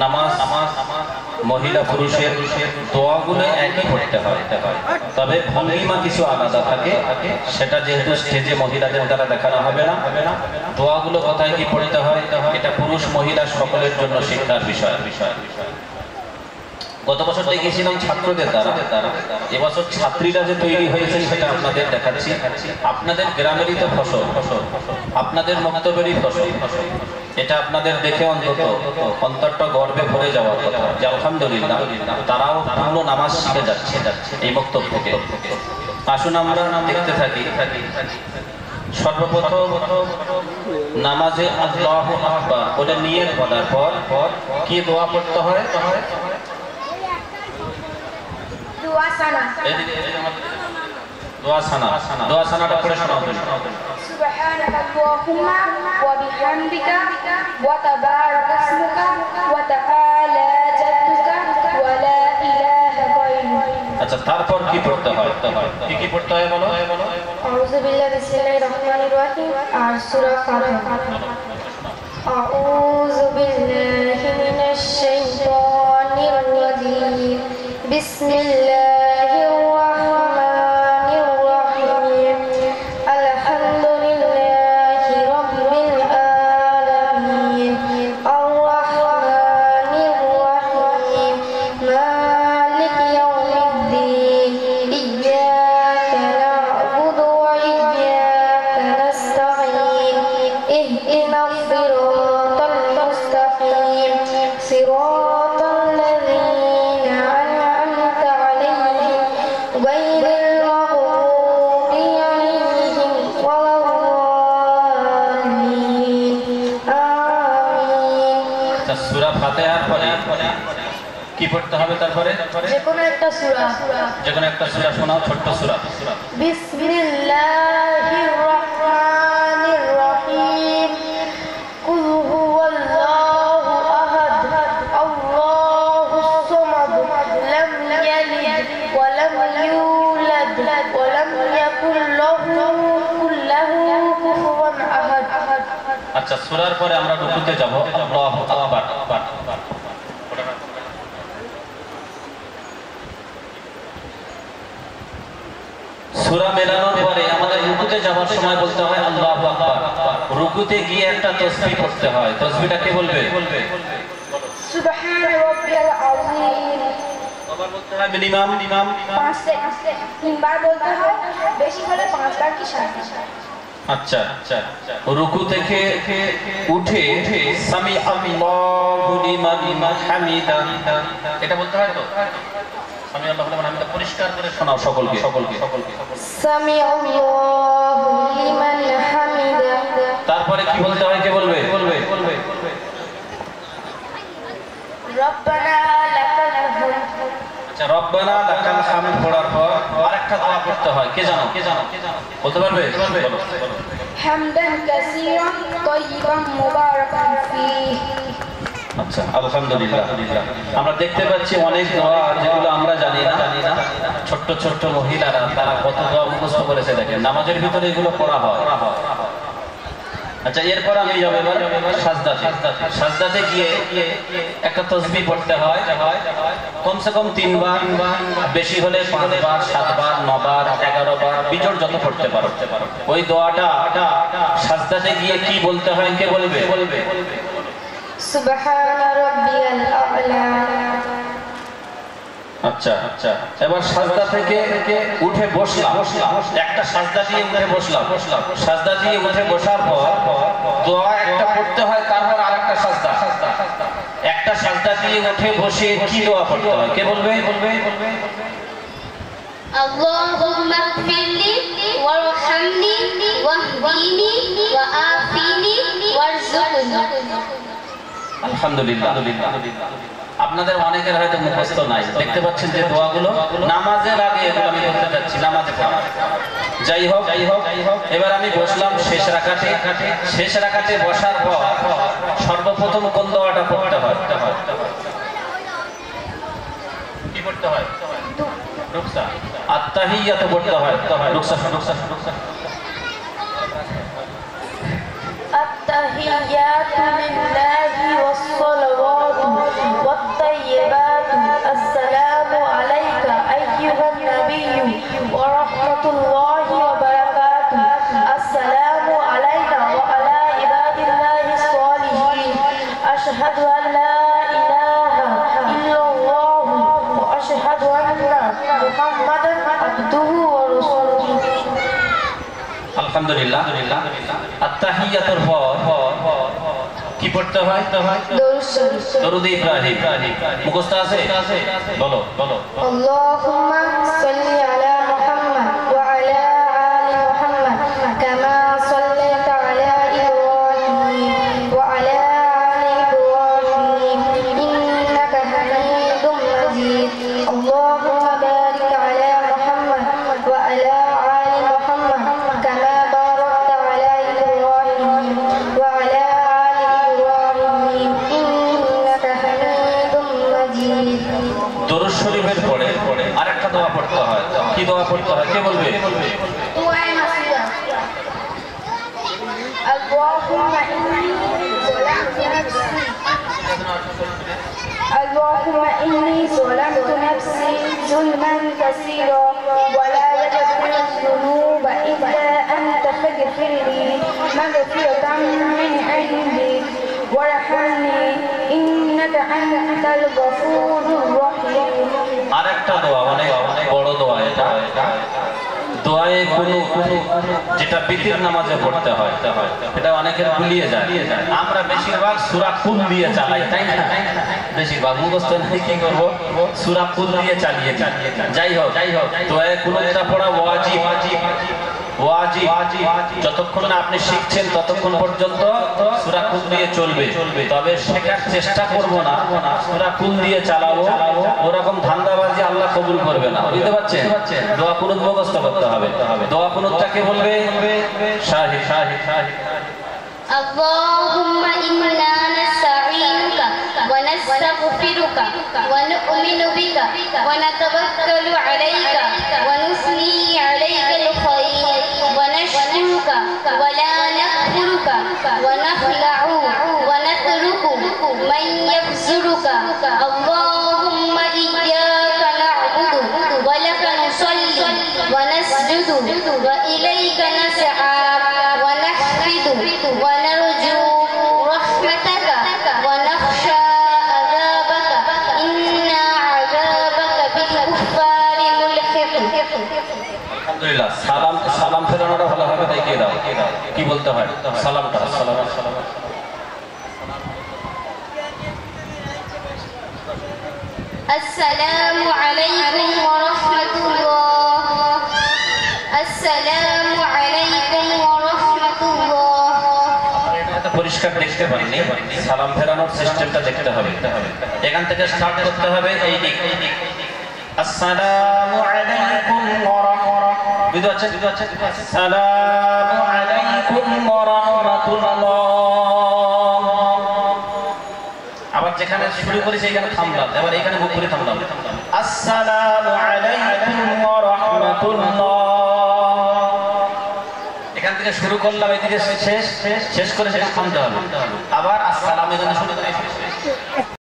নামাজ মহিলা পুরুষের দোয়াগুলো একই পড়তে হয়, তবে ভঙ্গিমা কিছু আলাদা থাকে। সেটা যেহেতু স্টেজে মহিলাদের দ্বারা দেখানো হবে না, দোয়াগুলো কোথায় কি পড়তে হয় এটা পুরুষ মহিলা সকলের জন্য শিক্ষার বিষয়। গত বছর দেখেছিলাম ছাত্রদের দ্বারা, এবছর ছাত্রীরা যে তৈরি হয়েছে সেটা আপনাদের দেখাচ্ছি। আপনাদের গ্রামেরই তো ফসল, আপনাদের মক্তবেরই ফসল। এটা আপনাদের দেখে অন্তত অন্তরটা গর্বে ভরে যাওয়ার কথা যে আলহামদুলিল্লাহ তারাও পূর্ণ নামাজ শিখে যাচ্ছে এই মক্তব থেকে। আসুন আমরা দেখতে থাকি। সর্বপ্রথম নামাজে আল্লাহু আকবার বলে নিয়ত করার পর কি দোয়া পড়তে হয়? দোয়া সানাটা পড়ে শোনাও। সুবহানাকা আল্লাহুম্মা ওয়া বিহামদিকা ওয়া তাবারাকা ইসমুকা ওয়া তাআলা জাদ্দুকা ওয়া লা ইলাহা গায়রুক। আচ্ছা, তারপর কি পড়তে হয়? কি পড়তে হয় বলো? আউযু বিল্লাহি বিসমিল্লাহির রহমানির রহিম। আর সূরা ফাতিহা। আউযু বিল্লাহি মিনাশ শাইতানির রাজীম। বিসমিল্লাহির রহমানির রহিম। আলহামদুলিল্লাহি রাব্বিল আলামিন। আর রহমানির রহিম। মালিক ইয়াউমিদ্দিন। ইয়্যাকা না'বুদু ওয়া ইয়্যাকা নাস্তাঈন। ইহদিনাস সিরাতাল মুস্তাকিম। সিরাতাল লাযীনা আন'আমতা আলাইহিম গায়রিল মাগদুবি আলাইহিম ওয়ালাদ-দাল্লিন। আমিন। সূরা ফাতিহার পরে কি পড়তে হবে? তারপরে যেকোনো একটা সূরা। যেকোনো একটা সূরা শোনাও, ছোট্ট সূরা। বিসমিল্লাহির রহমানির রহিম। কুল হুয়াল্লাহু আহাদ আল্লাহুস সামাদ লাম ইয়ালিদ ওয়া লাম ইউলাদ ওয়া লাম ইয়াকুল লাহু কুফুওয়ান আহাদ। আচ্ছা, সূরার পরে আমরা রুকুতে যাব। আল্লাহু আকবার। সূরা মেলানোর পরে আমাদের রুকুতে যাওয়ার সময় বলতে হয় আল্লাহু আকবার। রুকুতে গিয়ে একটা তাসবিহ পড়তে হয়। তাসবিহটা কে বলবে? সুবহান রাব্বিয়াল আযীম। কবার বলতে হয় মিনিমাম? 3 বার বলতে হয়, বেশি হলে 5 বার কি 7 বার। আচ্ছা, রুকু থেকে উঠে সামি আল্লাহু লিমান হামিদা এটা বলতে হয় তো? সামি আল্লাহু লিমান হামিদা পরিষ্কার করে শোনাও সকলকে। সামি আল্লাহু লিমান হামিদা। তারপরে কি বলতে হয়? কে বলবে? রব্বানা লাকাল হামদ। আচ্ছা, রব্বানা লাকাল হামদ পড়ার পর আরেকটা দোয়া পড়তে হয়। কে জানো? বলতে পারবে? বলো। হামদান কাসীরান তাইয়িবান মুবারাকান ফীহ। আচ্ছা, আলহামদুলিল্লাহ। আমরা দেখতে পাচ্ছি অনেক দোয়া যেগুলো আমরা জানি না। ছোট্ট ছোট্ট মহিলারা তারা কত দোয়া মুখস্থ করেছে দেখেন। নামাজের ভিতরে এগুলো পড়া হয়। আচ্ছা, এরপর আমি যাব এবার সাজদাতে। সাজদাতে গিয়ে একটা তাসবিহ পড়তে হয়, কমসে কম 3 বার, বেশি হলে 5 বার, 7 বার, 9 বার, 11 বার, বিজোড় যত পড়তে পারো। ওই দোয়াটা সাজদাতে গিয়ে কি বলতে হয়? কে বলবে? সুবহানা রাব্বিয়াল আ'লা। আচ্ছা, এবার সাজদা থেকে উঠে বসলাম। একটা সাজদা দিয়ে উঠে বসলাম। সাজদা দিয়ে উঠে বসার পর দোয়া একটা পড়তে হয়, তারপর আরেকটা সাজদা। একটা সাজদা দিয়ে উঠে বসে কি দোয়া পড়তে হয়? কে বলবে? আল্লাহুম্মা ইগফিরলি ওয়ারহামনি ওয়াহদিনি ওয়া আফিনি ওয়ারযুকনি। আলহামদুলিল্লাহ। আপনাদের অনেকের হয়তো মুখস্থ নাই। দেখতে পাচ্ছেন যে দোয়াগুলো নামাজের আগে এগুলো আমি বলতে যাচ্ছি, নামাজে পড়া। যাই হোক, এবার আমি বসলাম শেষ রাকাতে বসার পর সর্বপ্রথম কোন দোয়াটা পড়তে হয়? কি পড়তে হয়? রুকসা। আত-তাহিয়াত পড়তে হয়। রুকসা। التحيات لله والصلوات أشهد أن لا إله إلا الله وأشهد أن محمدا عبده ورسوله আলহামদুলিল্লাহ। আত্তাহিয়াতুর পর কি পড়তে হয়? দরুদ ইব্রাহিম। মুখস্থ আছে? বলো বলো। আল্লাহুম্মা সাল্লি আলা মুহাম্মাদ ওয়া আলা আলি মুহাম্মাদ কামা সাল্লাইতা আলা ইব্রাহিম ওয়া আলা আলি ইব্রাহিম ইন্নাকা হামিদুম মাজিদ। আল্লাহুম্মা বারিক আলা মুহাম্মাদ ওয়া আলা আলি মুহাম্মাদ কামা বারাকতা আলা ইব্রাহিম ওয়া আলা আলি ইব্রাহিম ইন্নাকা হামিদুম মাজিদ। দরুদ শরীফের পরে আরেকটা দোয়া পড়তে হয়। কি দোয়া পড়তে হয় কে বলবে? اللهم إني ظلمت نفسي ظلما كثيرا ولا يغفر الذنوب إلا أنت فاغفر لي مغفرة من عندك وارحمني إنك أنت الغفور الرحيم। আরেকটা দোয়া অনেক বড় দোয়া এটা। দোয়ায়ে কোনো যেটা বিতির নামাজে পড়তে হয় এটা অনেকের ভুলিয়ে যায়। আমরা বেশিরভাগ সূরা কুল দিয়ে চালাই, তাই না? বেশিরভাগ মুখস্থ নাই, কি করব? সূরা কুল দিয়ে চালিয়ে যাই হোক দোয়ায়ে কুলটা পড়া ওয়াজিব। যতক্ষণ না আপনি শিখছেন ততক্ষণ পর্যন্ত সূরা কুল দিয়ে চলবে। তবে শেখার চেষ্টা করব না, সূরা কুল দিয়ে চালাবো, ওরকম ধান্দাবাজি আল্লাহ কবুল করবে না। বুঝতে পারছেন? দোয়া কুনুত মুখস্থ করতে হবে। দোয়া কুনুতটাকে বলবে শাহিদ। اللهم إنا نستعينك ونستغفرك ونؤمن بك ونتوكل عليك ونثني عليك الخير ونشكرك ولا نكفرك ونخلع ونترك من يكفرك اللهم إياك نعبد ولك نصلي ونسجد وإليك نسعى ونحفد ونرجو رحمتك ونخشى عذابك إن عذابك بالكفار ملحق। আলহামদুলিল্লাহ। সালাম ফেরানোটা ভালো হবে, তাই কে দাও? কি বলতে হয় সালামটা? السلام عليكم ورحمة الله السلام عليكم ورحمة الله পরিষ্কার দেখতে পারিনি, সালাম ফেরানোর সিস্টেমটা দেখতে হবে। এখান থেকে স্টার্ট করতে হবে এই দিক। আসসালামু আলাইকুম ওয়া রাহমাতুল্লাহ। বুঝতে পারছেন? আসসালামু আলাইকুম ওয়া রাহমাতুল্লাহ। আবার যেখানে শুরু করি সেখানে থামলাম, এবার এখানে মুখ করে থামলাম। আসসালামু আলাইকুম ওয়া রাহমাতুল্লাহ। এখান থেকে শুরু করলাম, এদিকে শেষ করে সেখানে থামতে হবে। আবার আসসালামু আলাইকুম শুরু করে